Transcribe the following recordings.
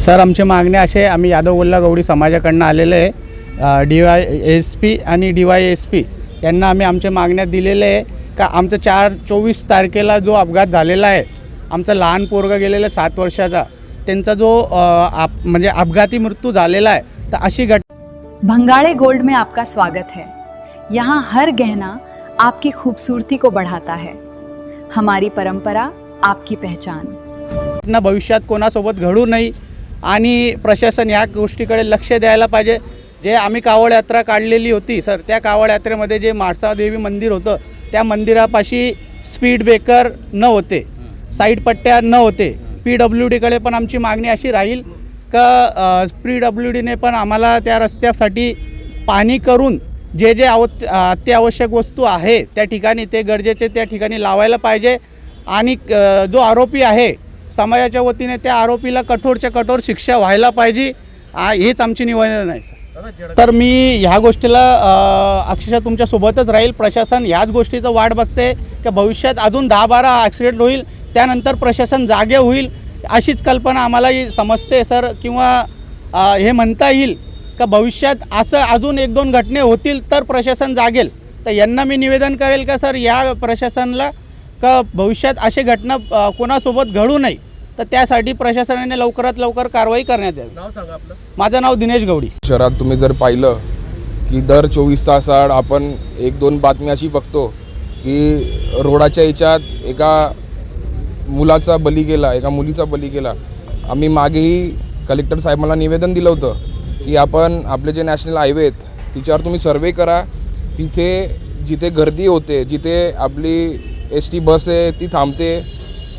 Sir आमचे मागणे असे, आम्ही यादव गोल्ला गवडी समाजाकडून आलेले आहे। DYSP आणि DYSP यांना आम्ही आमच्या मागण्या दिलेले आहे का आमचं 24 तारखेला जो अपघात झालेला आहे, आमचं लहान पोरगा गेलेला 7 वर्षाचा, त्यांचा जो म्हणजे अपघाती मृत्यू झालेला आहे, तर अशी भंगाड़े गोल्ड में आपका स्वागत है। यहाँ हर गहना आपकी खूबसूरती को बढ़ाता है। हमारी परंपरा आपकी पहचान। भविष्यात कोणासोबत घडू नये आणि प्रशासन या गोष्टीकडे लक्ष द्यायला पाहिजे। जे आम्ही कावड यात्रा काढलेली होती सर, त्या कावड यात्रेमध्ये जे माळसादेवी मंदिर होतं, त्या मंदिरापाशी स्पीड ब्रेकर न होते, साईड पट्ट्या न होते। PWDकडे पण आमची मागणी अशी राहील का PWDने पण आम्हाला त्या रस्त्यासाठी पाणी करून जे जे अत्यावश्यक वस्तू आहे त्या ठिकाणी ते गरजेचे त्या ठिकाणी लावायला पाहिजे। आणि जो आरोपी आहे समाजाच्या वतीने त्या आरोपीला कठोरच्या कठोर शिक्षा व्हायला पाहिजे, हेच आमची निवेदन आहे सर। तर मी ह्या गोष्टीला अक्षरशः तुमच्यासोबतच राहील। प्रशासन ह्याच गोष्टीचं वाट बघते की भविष्यात अजून 10-12 ॲक्सिडेंट होईल, त्यानंतर प्रशासन जागे होईल, अशीच कल्पना आम्हाला समजते सर। किंवा हे म्हणता येईल का भविष्यात असं अजून 1-2 घटने होतील तर प्रशासन जागेल। तर यांना मी निवेदन करेल का सर, या प्रशासनाला का भविष्यात अशी घटना कोणासोबत घडू नये, तर त्यासाठी प्रशासनाने लवकरात लवकर कारवाई करण्यात यावी। नाव सांगा आपलं। माझं नाव दिनेश गवडी। शहरात तुम्ही जर पाहिलं की दर 24 तासाआड आपण 1-2 बातमी अशी बघतो की रोडाच्या याच्यात एका मुलाचा बली गेला, एका मुलीचा बली गेला। आम्ही मागेही कलेक्टर साहेबांना निवेदन दिलं होतं की आपण आपले जे नॅशनल हायवे आहेत तिच्यावर तुम्ही सर्वे करा, तिथे जिथे गर्दी होते, जिथे आपली ST बस आहे ती थांबते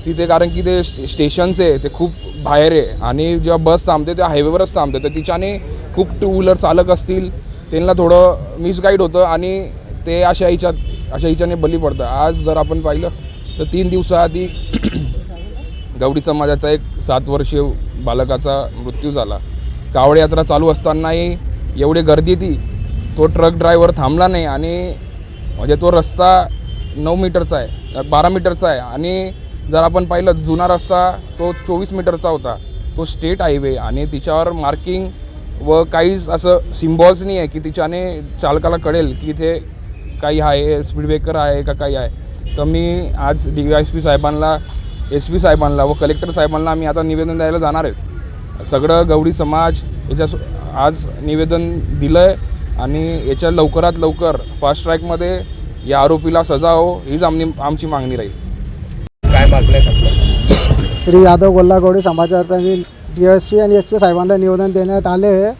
तिथे, कारण की ते स्टेशन्स आहे ते खूप बाहेर आहे आणि जेव्हा बस थांबते ते हायवेवरच थांबते, तर तिच्याने खूप 2 व्हीलर चालक असतील त्यांना थोडं मिसगाईड होतं आणि ते अशा हिच्याने बली पडतं। आज जर आपण पाहिलं तर 3 दिवसाआधी गवडी समाजाचा एक 7 वर्षीय बालकाचा मृत्यू झाला। कावड यात्रा चालू असतानाही एवढी गर्दी ती, तो ट्रक ड्रायव्हर थांबला नाही आणि म्हणजे तो रस्ता 9 मीटरचा आहे, 12 मीटरचा आहे आणि जर आपण पाहिलं जुना रस्ता तो 24 मीटरचा होता, तो स्टेट हायवे आणि तिच्यावर मार्किंग व काहीच असं सिम्बॉल्स नाही आहे की तिच्याने चालकाला कळेल की इथे काही आहे, स्पीड ब्रेकर आहे का काही आहे। तर मी आज DYSP साहेबांना, SP साहेबांना व कलेक्टर साहेबांना आम्ही आता निवेदन द्यायला जाणार आहे। सगळं गवडी समाज याच्या आज निवेदन दिलं आहे आणि याच्या लवकरात लवकर फास्ट ट्रॅकमध्ये या आरोपीला सजा हो, हीच आमची मागणी राहील। काय मागण्या आपल्या? श्री यादव गोल्ला गवडी समाजातर्फे DYSP आणि SP साहेबांना निवेदन देण्यात आले आहे।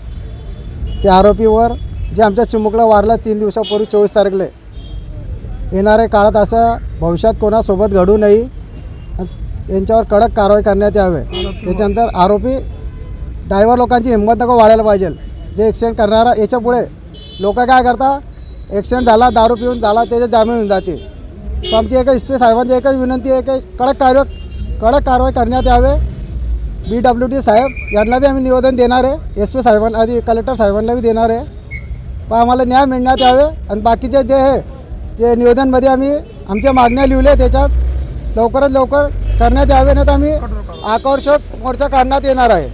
त्या आरोपीवर जे आमच्या चिमुकला वारला 3 दिवसापूर्वी 24 तारखेला, येणाऱ्या काळात असं भविष्यात कोणासोबत घडू नये, यांच्यावर कडक कारवाई करण्यात यावे। त्याच्यानंतर आरोपी ड्रायव्हर लोकांची हिंमत नको वाढायला पाहिजे। जे ॲक्सिडेंट करणारा, याच्या पुढे लोक काय करतात, ॲक्सिडेंट झाला, दारू पिऊन झाला, त्याचे जामीन होऊन जाते। तर आमची SP साहेबांची एकच विनंती आहे की कडक कारवाई करण्यात यावे। BWD साहेब यांना बी आम्ही निवेदन देणार आहे, SP साहेबांना आधी कलेक्टर साहेबांना बी देणार आहे, पण आम्हाला न्याय मिळण्यात यावे। आणि बाकीचे जे आहे जे निवेदनमध्ये आम्ही आमच्या मागण्या लिहिल्या, त्याच्यात लवकरात लवकर करण्यात यावे, नाही तर आम्ही आक्रोशक मोर्चा काढण्यात येणार आहे।